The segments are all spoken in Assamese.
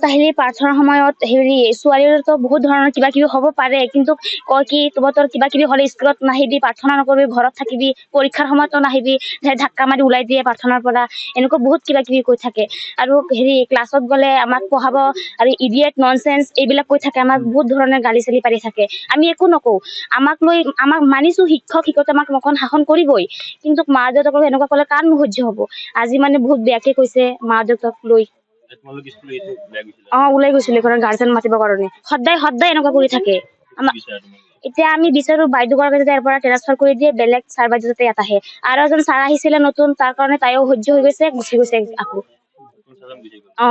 আহিলে প্ৰাৰ্থনাৰ সময়ত ছোৱালীৰতো বহুত ধৰণৰ কিবা কিবি হ'ব পাৰে, কিন্তু কয় কি তহঁতৰ কিবা কিবি হ'লে স্কুলত নাহিবি, প্ৰাৰ্থনা নকৰিবি, ঘৰত থাকিবি, পৰীক্ষাৰ সময়তো নাহিবি, ধাক্কা মাৰি ওলাই দিয়ে প্ৰাৰ্থনাৰ পৰা, এনেকুৱা বহুত কিবা কিবি কৈ থাকে। আৰু ক্লাছত গ'লে আমাক পঢ়াব আৰু ইডিয়েট ননচেন্স এইবিলাক কৈ থাকে, আমাক বহুত ধৰণে গালি চালি পাৰি থাকে। আমি একো নকওঁ, আমাক মানিছো শিক্ষক শিক্ষক আমাক অকণ শাসন কৰিবই, কিন্তু মা দেউতাকক এনেকুৱা ক'লে কাৰ সহ্য হ'ব। আজি মানে বহুত বেয়াকে কৈছে মা দেউতাক লৈ। ওলাই গৈছিলে ঘৰৰ গাৰ্জেন মাতিবৰ কাৰণে, সদায় এনেকুৱা কৰি থাকে। এতিয়া আমি বিচাৰো বাইদেউগৰাকী যাতে ইয়াৰ পৰা ট্ৰান্সফাৰ কৰি দিয়ে, বেলেগ ছাৰ বাইদেউ যাতে ইয়াত আহে। আৰু এজন ছাৰ আহিছিলে নতুন, তাৰ কাৰণে তাইও সহ্য হৈ গৈছে, গুচি গৈছে আকৌ।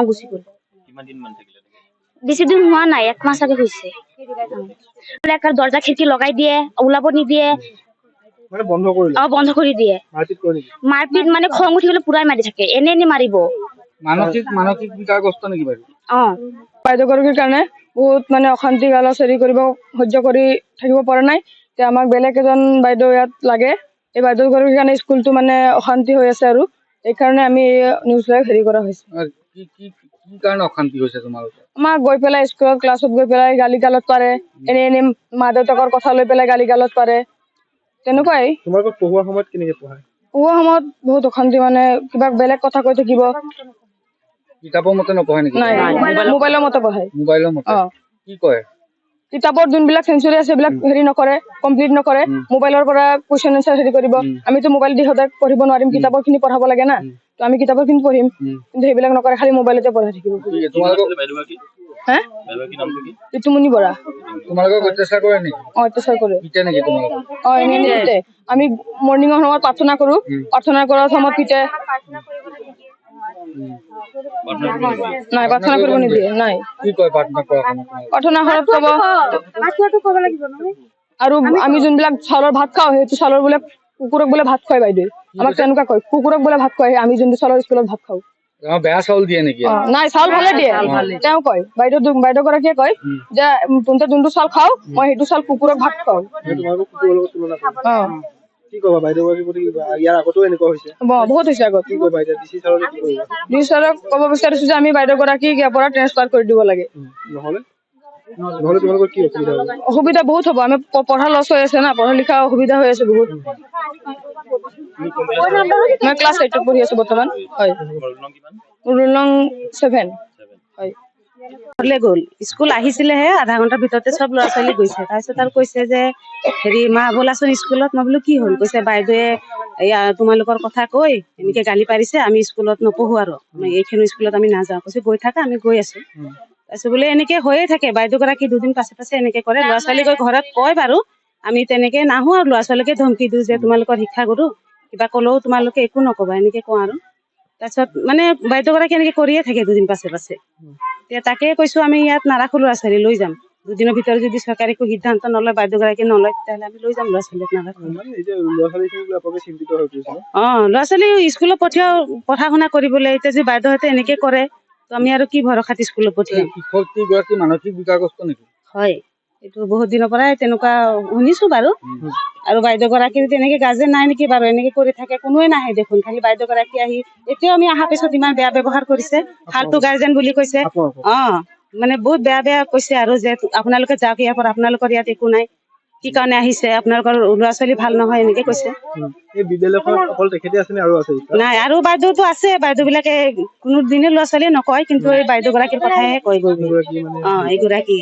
গুচি গ'ল। বেছি দিন হোৱা নাই, 1 মাহ চাগে হৈছে। দৰ্জা খিৰিকী লগাই দিয়ে, ওলাব নিদিয়ে, বন্ধ কৰি দিয়ে। মাৰপিট মানে খং উঠি গ'লে পুৰাই মাৰি থাকে, এনে মাৰিব। মানসিক বিকাৰগ্ৰস্ত নেকি বাইদেউ? বাইদেউগৰাকীৰ কাৰণে বহুত মানে অশান্তি গালা চৰি কৰিব সহ্য কৰি থাকিব পৰা নাই। এতিয়া আমাক বেলেগ এজন বাইদেউ ইয়াত লাগে। এই বাইদেউগৰাকীৰ কাৰণে স্কুলটো মানে অশান্তি হৈ আছে, আৰু এইকাৰণে আমি নিউজ লাইভ কৰা হৈছে। কি কাৰণে অশান্তি হৈছে তোমালোকৰ? আমাক গৈ পেলাই স্কুলত ক্লাছত গৈ পেলাই গালি গালত পাৰে, এনে মা দেউতাকৰ কথা লৈ পেলাই গালি গালত পাৰে, তেনেকুৱাই। তোমালোকক পঢ়োৱাৰ সময়ত কেনেকে পঢ়ায়? পঢ়োৱাৰ সময়ত বহুত অশান্তি, মানে কিবা বেলেগ কথা কৈ থাকিব। কিতাপৰ মতে নপঢ়ায় নেকি? নাই, মোবাইলৰ মতে পঢ়ায়। মোবাইলৰ মতে কি কয়? কিতাপৰ যোনবিলাক চেঞ্চুৰী আছে সেইবিলাক নকৰে, কমপ্লিট নকৰে, মোবাইলৰ পৰা কুৱেশ্যন এনচাৰ কৰিব। আমিতো মোবাইল দি সদায় পঢ়িব নোৱাৰিম, কিতাপৰ খিনি পঢ়াব লাগে না, তো আমি কিতাপৰ খিনি পঢ়িম, কিন্তু সেইবিলাক নকৰে, খালি মোবাইলতে পঢ়াই থাকিব। ঋতুমণি বৰা। তোমালোকক অত্যাচাৰ কৰে নেকি? অত্যাচাৰ কৰে। পিটে নেকি তোমালোকক? পিটে। আমি মৰ্ণিঙৰ সময়ত প্ৰাৰ্থনা কৰো, প্ৰাৰ্থনা কৰাৰ সময়ত পিটে। নাই, প্ৰাৰ্থনা কৰিব নিদিয়ে। নাই, কি কয় প্ৰাৰ্থনা কৰা সময়ত? প্ৰাৰ্থনা ঘৰত ক'ব, আৰু আমি যোনবিলাক চাউলৰ ভাত খাওঁ, সেইটো চাউলৰ বোলে কুকুৰক বোলে ভাত খুৱাই বাইদেউ। আমাক তেনেকুৱা কয়, কুকুৰক বোলে ভাত খুৱাই, আমি যোনটো চাউলৰ স্কুলত ভাত খাওঁ। বেয়া চাউল দিয়ে নেকি? নাই, চাউল ভালে দিয়ে। তেওঁ কয়, বাইদেউগৰাকীয়ে কয় যে তহঁতে যোনটো চাউল খাওঁ, মই সেইটো চাউল কুকুৰক ভাত খুৱাওঁ। কি কবা বাইদেউগৰাকীৰ প্ৰতি? ইয়াৰ আগতো এনেকুৱা হৈছে? বহুত হৈছে আগত। কি কবা এতিয়া ডিচি ছাৰক? ডিচি ছাৰক ক'ব বিচাৰিছো যে আমি বাইদেউগৰাকীক ইয়াৰ পৰা ট্ৰান্সফাৰ কৰি দিব লাগে। নহলে তোমালোকৰ কি অসুবিধা হ'ব? অসুবিধা বহুত হ'ব, আমি পঢ়া লছ হৈ আছে না, পঢ়া লিখা অসুবিধা হৈ আছে বহুত। মই ক্লাছ 8 পঢ়ি আছো বৰ্তমান। হয়, ৰোল নং 7। হয়। গ'ল স্কুল আহিছিলেহে, আধা ঘণ্টাৰ ভিতৰতে চব ল'ৰা ছোৱালী গৈছে। তাৰপিছত আৰু কৈছে যে মা ব'লাচোন স্কুলত। মই বোলো কি হ'ল? কৈছে বাইদেৱে তোমালোকৰ কথা কৈ এনেকে গালি পাৰিছে, আমি স্কুলত নপঢ়ো, আৰু এইখিনি স্কুলত আমি নাযাওঁ। কৈছে গৈ থাকা, আমি গৈ আছো। তাৰপিছত বোলে এনেকে হৈয়ে থাকে, বাইদেউগৰাকী দুদিন পাছে এনেকে কৰে। ল'ৰা ছোৱালী গৈ ঘৰত কয় বাৰু, আমি তেনেকে নাহো, আৰু ল'ৰা ছোৱালীকে ধমকি দিওঁ যে তোমালোকৰ শিক্ষাগুৰু, কিবা ক'লেও তোমালোকে একো নকবা, এনেকে কওঁ আৰু। তাৰপিছত মানে বাইদেউগৰাকী এনেকে কৰিয়ে থাকে দুদিন পাছে। এতিয়া তাকে কৈছো, আমি ইয়াত নাৰাখো, ল'ৰা ছোৱালী লৈ যাম। দুদিনৰ ভিতৰত যদি চৰকাৰে একো সিদ্ধান্ত নলয়, বাইদেউগৰাকী নলয়, তেতিয়াহ'লে আমি লৈ যাম ল'ৰা ছোৱালীক, নাৰাখো। ল'ৰা ছোৱালী স্কুলত পঢ়া শুনা কৰিবলৈ, এতিয়া যদি বাইদেউহঁতে এনেকে কৰে, তো আমি আৰু কি ভৰসাত স্কুলত পঠিয়াম? শিক্ষয়িত্ৰীগৰাকী মানসিক বিকাৰগ্ৰস্ত নেকি? হয়, এইটো বহুত দিনৰ পৰাই তেনেকুৱা শুনিছো বাৰু। আৰু বাইদেউগৰাকীৰ তেনেকে গাৰ্জেন নাই নেকি বাৰু? এনেকে কৰি থাকে, কোনোৱে নাহে দেখোন, খালি বাইদেউগৰাকী আহি, এতিয়াও আমি অহাৰ পিছত ইমান বেয়া ব্যৱহাৰ কৰিছে, ফাল্টু গাৰ্জেন বুলি কৈছে। মানে বহুত বেয়া কৈছে, আৰু যে আপোনালোকে যাওক ইয়াৰ পৰা, আপোনালোকৰ ইয়াত একো নাই, কি কাৰণে আহিছে, আপোনালোকৰ ল'ৰা ছোৱালী ভাল নহয়, এনেকে কৈছে। নাই, আৰু বাইদেউতো আছে, বাইদেউ বিলাকে কোনো দিনে ল'ৰা ছোৱালীয়ে নকয়, কিন্তু এই বাইদেউগৰাকীৰ কথাহে কয় গৈ। এইগৰাকী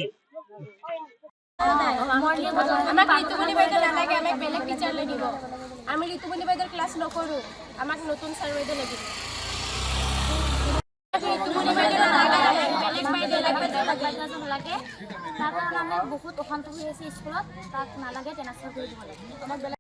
আমাক ঋতুমণি বাইদেউ নালাগে, আমাক বেলেগ টিচাৰ লাগিব। আমি ঋতুমণি বাইদেউৰ ক্লাছ নকৰোঁ, আমাক নতুন ছাৰ বাইদেউ লাগিব। ঋতুমণি বাইদেউ নালাগে, বেলেগ বাইদেউ লাগে। তাৰ কাৰণে আমি বহুত অশান্তি হৈ আছে স্কুলত, তাক নালাগে, ট্ৰান্সফাৰ কৰি দিব লাগে।